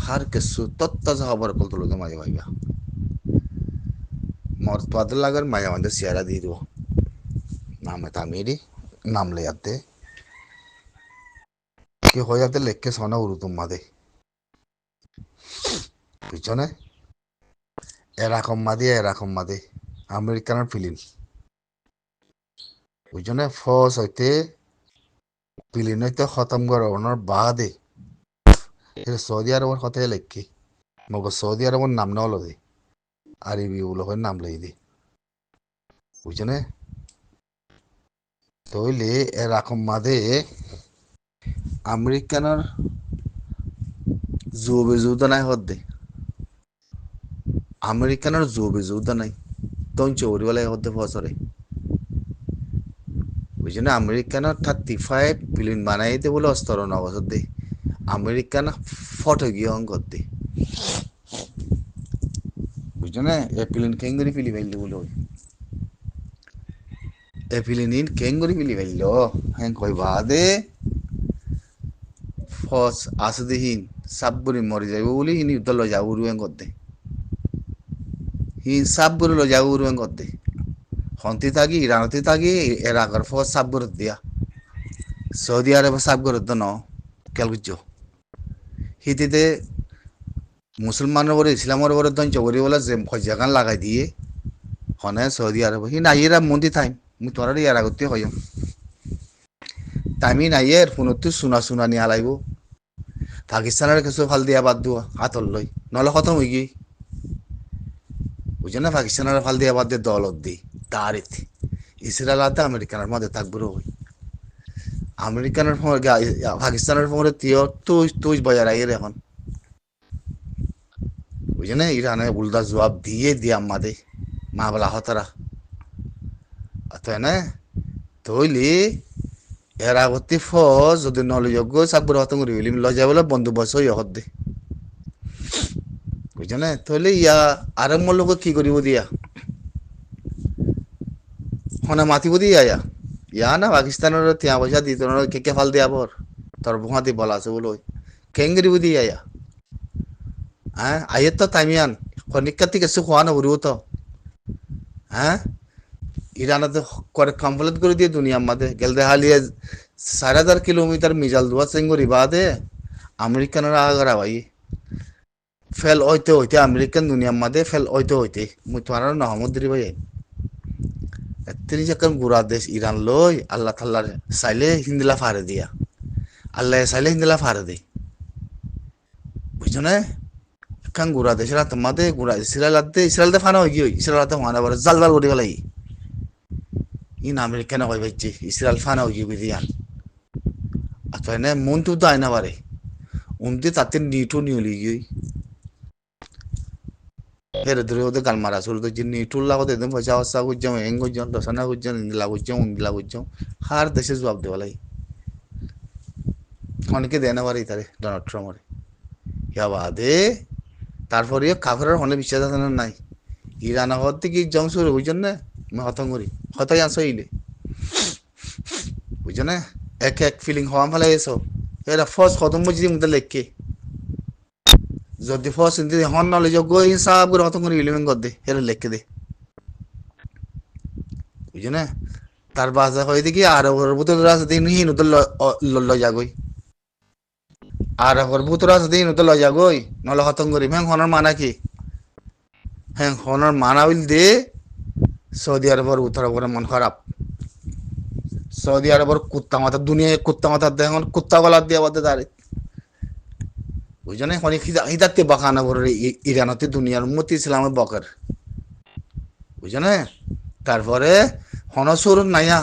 har কিছু তত্তাজা খবর call তোলোকে মাঝে ভাইবা মর তোদের লাগার মাঝে মাঝে চেহারা দিয়ে দিব নামে তামিরি নাম লে যাতে কি হয়ে যাতে লেখকে সোনা উরু তোমাদের পিছনে এরকম মাদে আমেরিকানের ফিল্ম বুঝনে ফস হইতে ফিল্ম হইতে খতম করো ওনার বাদে সৌদি আরবের কথাই লেখকি মগ সৌদি আরবের নাম না হলো দে আরবি উলহের নাম লই দে বুঝনে তইলে এরকম মাদে আমেরিকানের জুবে জুদা নাই হদ্দে আমেরিকানের জুবে জুদা নাই তখন চৌরিওয়ালাই হদ্দে ফসরে বুঝনে আমেরিকানের 35 ফিল্ম বানাইতে বলে অস্তর নবসর দে আমেরিকান ফটো গিয়ে অঙ্ক দে বুঝনে এ ফিল্ম কেঙ্গুরি ফিলি বাইলে বলে এ ফিল্ম কেঙ্গুরি ফিলি বাইল হ্যাঁ কই বাদে ফস আসদিহীন সাবগুরি মরি যাইব বলি হিনি উত্তর লজা উরুয়েন করতে হি সাবগুরি লজা উরুয়েন করতে হন্তি থাকি ইরানতি থাকি এরাকার ফস সাবগুরি দিয়া সৌদি আরবে সাবগুরি তো ন কেল বুঝছো হিতিতে মুসলমানের বলে ইসলামের বলে দন চৌরি বলে যে জাগান লাগাই দিয়ে হনে সৌদি আরব হি নাইয়েরা মন্দি থাইম মু তোরা ইয়ার আগতে হইম তামি নাইয়ের ফোনতো শুনা শুনা নিয়ে আলাইব পাকিস্তানের কিছু ফাল দিয়া বাদ দিও হাতর লই নহলে খতম হয়ে গিয়ে বুঝে না পাকিস্তানের ফাল দিয়া বাদ দিয়ে দলত দি তারিত ইসরায়েল আতে আমেরিকানের মধ্যে থাকবো হই আমেরিকানের পাকিস্তানের ফোনে তিয় তুই তুই বজার আইয়ের এখন বুঝে না ইরানে উল্টা জবাব দিয়ে দিয়ে আমাদের মা বলা হতারা তাই না তৈলি এর আগতে ফজ যদি নলযোগ্য চাকবুর হতম করি লজা বলে বন্ধু বয়স হই হদ্দে বুঝছো না তাহলে ইয়া আর মোর লোক কি করিব দিয়া হনা মাতিব দিয়া ইয়া না পাকিস্তানের তিয়া পয়সা দি তোর কে ফাল দিয়া পর তোর ভুয়াতি বলা আছে বলো কেন করিব দিয়া হ্যাঁ আইয়ের তো তাইমিয়ান খনিকার থেকে কিছু খোয়া না উড়িব তো হ্যাঁ ইরানাতে করে কমপ্লিট করে দিয়ে দুনিয়া মাদে গেল দে হালিয়ে 4,500 কিলোমিটার মিজাল দুয়া সেঙ্গুরি বাদে আমেরিকানের আগারা ভাই ফেল হইতে হইতে আমেরিকান দুনিয়া মাদে ফেল হইতে হইতে মুই তোমার নহমদ্রি ভাই তিনি যখন গুড়া দেশ ইরান লই আল্লাহ তাল্লাহ চাইলে হিন্দিলা ফারে দিয়া আল্লাহ চাইলে হিন্দিলা ফারে দে বুঝছো না এখন গুড়া দেশের তোমাদের গুড়া ইসরায়েলতে ফানা হয়ে গিয়ে ইসরায়েলতে ফানা বলে জালবাল করে গেলাই ইন আমেরিকানে কই বাইছে ইসরায়েল ফানা হয়ে গিয়ে দিয়া আচ্ছা না মন তো দায় না পারে উনতে তাতে নিটু নিউলি গিয়ে হেরে ধরে ওদের গাল মারা শুরু তো জিন্নি টুল্লা কোতে একদম পয়সা হসা গুজাম হেং গুজাম দশনা গুজাম ইন্দিলা গুজাম উন্দিলা গুজাম হার দেশে জবাব দেওয়ালাই অনেকে দেয় না পারে তারে ডোনাল্ড ট্রাম্পরে ইয়া বাদে তারপরে কাফের হনে বিশ্বাস আছে না নাই ইরান হওয়ার থেকে জং শুরু বুঝছেন না আমি হতম করি হতাই আনছো ইলে বুঝছো না এক এক ফিলিং হওয়া ফেলে এসো এরা ফার্স্ট খতম বুঝি মধ্যে লেখকে যদি ফার্স্ট ইন্দি হন নলে যোগ্য হিসাব করে হতম করে ইলেভেন কর দে এরা লেখকে দে বুঝছো না তার বাজা হয়ে দেখি আর ওর ভিতরে রাস্তা দিন হিন তো লজাগই আর ওর ভিতরে রাস্তা দিন তো লজাগই নলে হতম করি হ্যাঁ হনার মানা কি হ্যাঁ হনার মানা উইল দে সৌদি আরবের উত্তর করে মন খারাপ সৌদি আরবের কুত্তা মাথা দুনিয়ায় কুত্তা মাথা দেখুন কুত্তা গলার দিয়ে বাদে দাঁড়ে বুঝছো না অনেক হিদাতে বাঁকানো বড় ইরানতে দুনিয়ার উন্মতি ইসলামের বকের বুঝছো না তারপরে হনসুর নাইয়া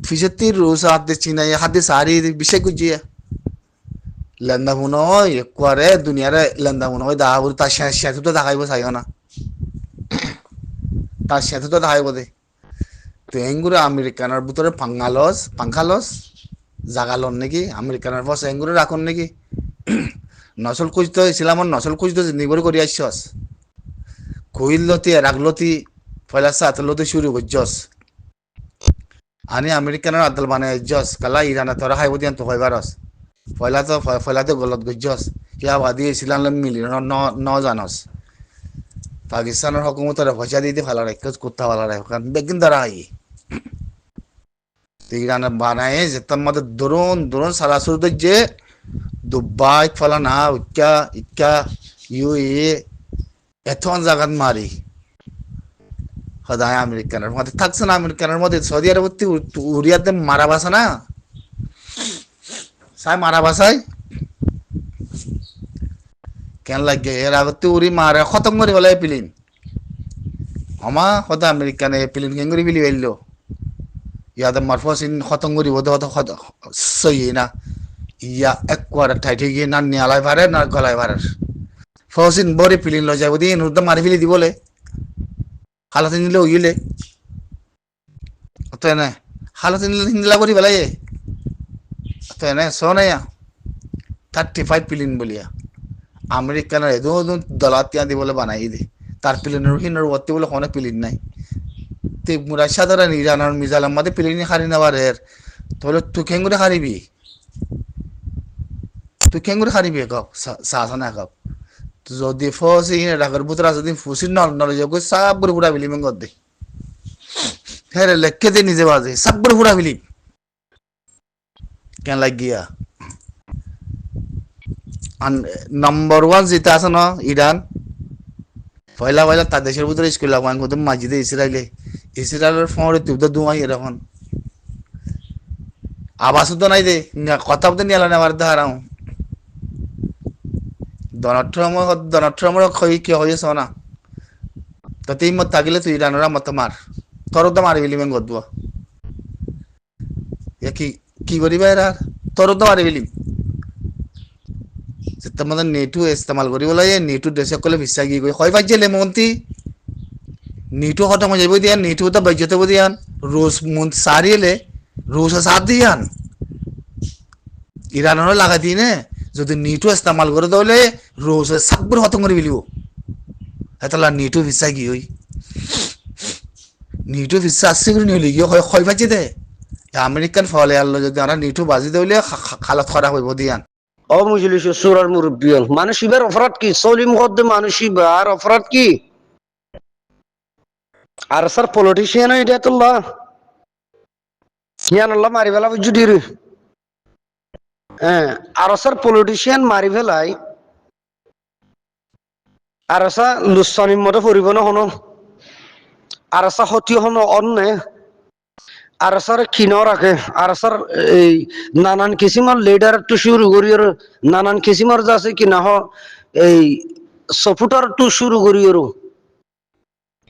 ফিসের রোজ হাত দিচ্ছি না হাত দিয়ে সারি বিষয় গুজিয়ে লেন্দা মনে হয় একবারে দুনিয়ারে লেন্দা মনে হয় দেখা বলি তার সেতু তো দেখাইব চাইও না তার সেতু তো দেখাইব দে তো এঙ্গুরে আমেরিকানের ভিতরে পাঙ্খালস জাগালন নাকি আমেরিকানের পাশে এঙ্গুরে রাখুন নাকি নসল খুঁজতে ইসলামর নসল খুঁজতে নির্ভর করি আসছস কইলতি রাগলতি পয়লা সাতলতি শুরু করছস আনি আমেরিকানের আদল বানাই জস কালা ইরানা তোরা খাইব দিয়ান তো কইবারস পয়লা তো গলত গজস क्या आबादी इस्लाम मिलियन न जानस পাকিস্তানের হকুমতের পয়সা দিতে ভালো রাখে কুত্তা ভালো রাখে বেগিন দ্বারা আই ইরানে বানায় যে তার মধ্যে দরুন সারা শুরু যে দুবাই ফলা না উচ্চা ইচ্চা ইউ এত জায়গাত মারি সদায় আমেরিকানের মধ্যে থাকছে না আমেরিকানের মধ্যে সৌদি আরব উড়িয়াতে মারা বাসা না সাই মারা বাসায় কেন লাগে এর আগতে উড়ি মারে খতম করে ফেলাই পিলিন আমা সদা আমেরিকানে পিলিন কেন করে পিলি ফেললো ইয়াতে মারফসিন খতম করি বোধ হত সই না ইয়া একবার ঠাই ঠিকই না নিয়ালাই ভারে না গলায় ভারে ফসিন বরে পিলিন লো যাবো দিয়ে নুরদা মারি ফেলি দিবলে হালাতে নিলে উইলে তো না হালাতে নিলে হিন্দলা করি ফেলাই তো না সোনায়া 35 পিলিন বলিয়া আমেরিকানের এদো দলাতিয়া দিবলে বানাই দে তার পিলিনের হিনের ওয়াতি বলে কোনো পিলিন নাই তে মুরা সাধারণ ইরানের মিজালাম মধ্যে পিলিনি হারি নেওয়ার এর তাহলে তুই কেঙ্গুরে হারিবি কপ সাহসানা কপ যদি ফসি রাগর বুতরা যদি ফুসি নলে যোগ সব করে ফুটা বিলি মঙ্গদ দে হ্যাঁ লেখকে দে নিজে বাজে সব করে ফুটা বিলি কেন লাগিয়া নম্বর 1 যেটা আছে না ইরান পয়লা তার দেশের ভিতরে স্কুল লাগবান কত মাজিদে ইসরায়েলের ফোনে তুই তো দুমাই এরকম আবাস তো নাই দে কথা বলতে নিয়ে আলাদা আমার ধারাও দনট্রমর কি হয়েছ না তো তুই মত থাকিলে তুই ইরানরা মত মার তোর তো মারি বিলি মেন গদব কি করিবা এরা তোর তো মারি বিলি তোমাদের নেটু ইস্তেমাল করিব লাগে নেটু দেশে কলে ভিসা গিয়ে গই হয় বাজে লেমন্তি নেটু খতম হয়ে যাব দিয়ান নেটু তো বাজতে হব দিয়ান রোজ মন সারিলে রোজ সাথ দিয়ান ইরানের লাগা দিনে যদি নেটু ইস্তেমাল করে দলে রোজ সবর খতম করে ফেলিব এতলা নেটু ভিসা গিয়ে হই নেটু ভিসা আসছে করে নিয়ে গিয়ে হয় বাজে দে আমেরিকান ফলে আল্লাহ যদি আমরা নেটু বাজি দলে খালাত খারাপ হইব দিয়ান অমুজলিস সুরার মুরব্বিয়ন মানুষিবার অপরাধ কি সলিম গদ্দে মানুষিবার অপরাধ কি আর স্যার পলিটিশিয়ান হিদায়াতুল্লাহ হিয়ানুল্লাহ মারি ফেলা বুঝুটির হ্যাঁ আর স্যার পলিটিশিয়ান মারি ফেলাই আর স্যার লুসানির মতো পরিবহন হনো আর স্যার হতি হনো অন্যে আর স্যার কিনাও রাখে আর স্যার এই নানান কিসিমার লিডার টু শুরু করি নানান কিসিমার যাচ্ছে কি না এই সফুটার টু শুরু করি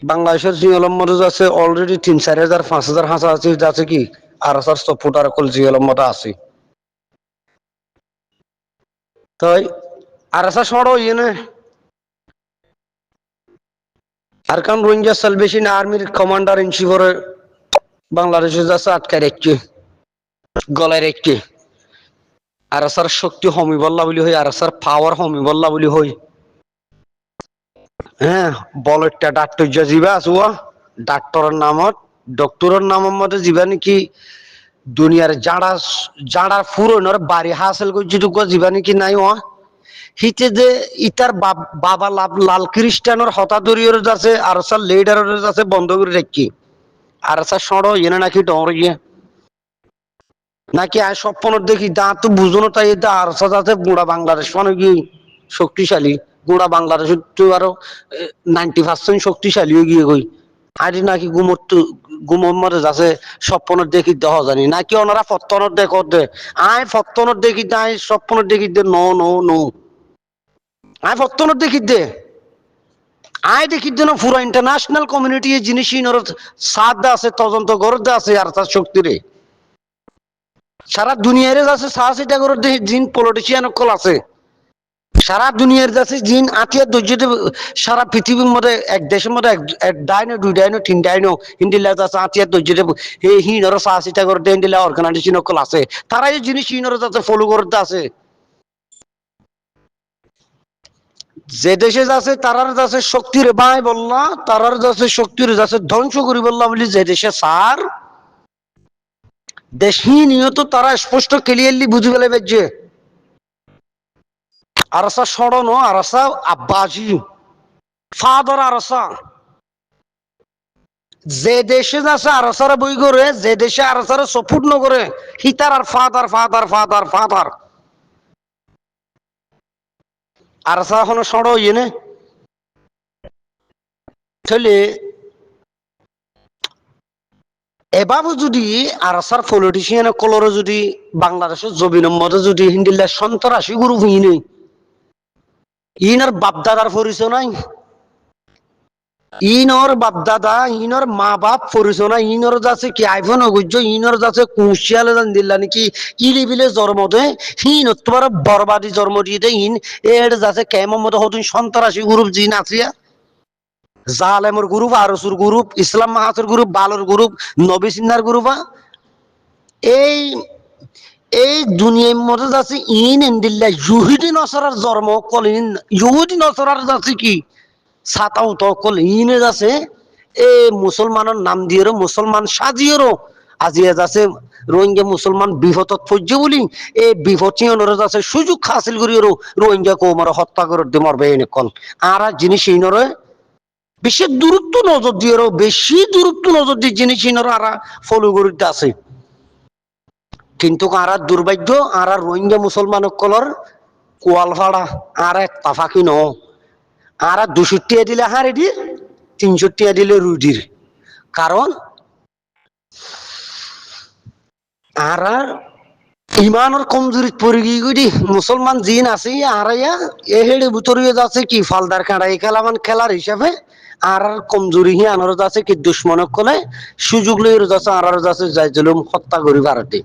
বাংলাদেশের জিওলম মতো যাচ্ছে অলরেডি 3-4 হাজার 5,000 হাঁচা আছে যাচ্ছে কি আর স্যার সফুটার কল জিওলম মতো আছে তাই আর স্যার সড়ো ইয়ে আর কারণ রোহিঙ্গা সালভেশন আর্মির কমান্ডার ইন চিফরে বাংলাদেশে যাচ্ছে আটকায় রেখে গলায় রেখে আর স্যার শক্তি হমি বললা বলি হই আর স্যার পাওয়ার হমি বললা বলি হই হ্যাঁ বলটা ডাক্তার যাবা আসুয়া ডাক্তারের নামত ডক্টরের নামের মধ্যে যাবা নাকি দুনিয়ার যারা ফুরনের বাড়ি হাসিল করছি টুকু যাবা নাকি নাই ও হিতে যে ইটার বাবা লাল খ্রিস্টানের হতাদরীয় যাচ্ছে আর স্যার লিডারের যাচ্ছে বন্ধ করে রেখি আর স্যার সড়ো ইয়ে নাকি ডর ইয়ে নাকি আর স্বপ্ন দেখি দা তো বুঝনো তাই আর সাথে বুড়া বাংলাদেশ মানে কি শক্তিশালী বুড়া বাংলাদেশ তো আরো 90% শক্তিশালী হয়ে গিয়ে গই আরে নাকি গুমর মরে যাচ্ছে স্বপ্ন দেখি দেহ জানি নাকি ওনারা ফত্তনের দেখ দে আয় ফত্তনের দেখি দে আয় স্বপ্নের দেখি দে নো নো নো আয় ফত্তনের দেখি দে আয় দেখি দে না পুরো ইন্টারন্যাশনাল কমিউনিটি এই জিনিসই সাথ আছে তদন্ত করতে আছে আর তার শক্তিরে সারা দুনিয়ারে যাচ্ছে 60 করে জিন পলিটিশিয়ান অকল আছে সারা দুনিয়ার যাচ্ছে জিন আতিয়া দৈর্য সারা পৃথিবীর মধ্যে এক দেশের মধ্যে এক ডাইনো 2 ডাইনো 3 ডাইনো ইন্ডিয়া যাচ্ছে আতিয়া দৈর্য এই হিনর 60 করে ইন্ডিয়া অর্গানাইজেশন অকল আছে তারা এই জিনিস হিনর যাচ্ছে ফলো করতে আছে যে দেশে যাচ্ছে তারার যাচ্ছে শক্তির ভাই বললা তারার যাচ্ছে শক্তির যাচ্ছে ধ্বংস করি বললা বলি যে দেশে সার দেশহীন নিয়ত তারা স্পষ্ট ক্লিয়ারলি বুঝে ফেলে যে আরসা সড়নো আরসা আব্বাজি ফাদার আরসা যে দেশে যাচ্ছে আরসারে বই করে, যে দেশে আরসারে সপোর্ট ন করে, হিতার আর ফাদার ফাদার ফাদার ফাদার আরসা এখনো সড় ইয়ে নে তাহলে এভাবে যদি আরসার পলিটিশিয়ান কলরে যদি বাংলাদেশের জমিনের মধ্যে যদি হিন্দিল্লা সন্ত্রাসী গ্রুপ ইনে ইনার বাপদাদার পরিচয় নাই, ইনর বাপদাদা ইনর মা বাপ পরিচয় নাই, ইনর যাচ্ছে কি আইফোন অগুজ্য, ইনর যাচ্ছে কুশিয়ালে জান দিল্লা নাকি ইলি বিলে জন্ম দেয়, হিন তোমার বরবাদি জন্ম দিয়ে দেয়, ইন এর যাচ্ছে কেমন মতো হতুন সন্ত্রাসী গ্রুপ জিন আসিয়া জালেমর গ্রুপ, আরসুর গ্রুপ, ইসলাম মাহাতের গ্রুপ, বালর গ্রুপ, নবী সিন্নার গ্রুপ, এই এই দুনিয়ার মধ্যে যাচ্ছে ইন এন্দিল্লা ইহুদি নসরার জন্ম কলিন, ইহুদি নসরার যাচ্ছে কি ছাতাও তো কল ইনে যাচ্ছে এ মুসলমানের নাম দিয়ে মুসলমান সাজিয়েরও আজিয়া যাচ্ছে রোহিঙ্গা মুসলমান বিপদত পড়ছে বলি এই বিপদ চিহ্নরে যাচ্ছে সুযোগ হাসিল করিও রোহিঙ্গা কৌমার হত্যা করে দিয়ে মরবে এনেকল আর জিনিস ইনরে বেশি দূরত্ব নজর দিয়ে বেশি দূরত্ব নজর দিয়ে জিনিস ইনরে আর ফলো করিতে আছে। কিন্তু আর দুর্ভাগ্য আর রোহিঙ্গা মুসলমান কলর কোয়ালফাড়া আর এক তাফাকি ন আর 200 টাকা দিলে হারে দি 300 টাকা দিলে রুডির, কারণ আর ইমানের কমজোরি পড়ে গিয়ে মুসলমান জিন আছে আর এ হেড়ে ভিতরে যাচ্ছে কি ফালদার কাঁড়া এই খেলামান খেলার হিসাবে আর কমজোরি হি আনারও যাচ্ছে কি দুশ্মনক কলে সুযোগ লইয়ে যাচ্ছে আর যাচ্ছে যাই জুলুম হত্যা করি ভারতে।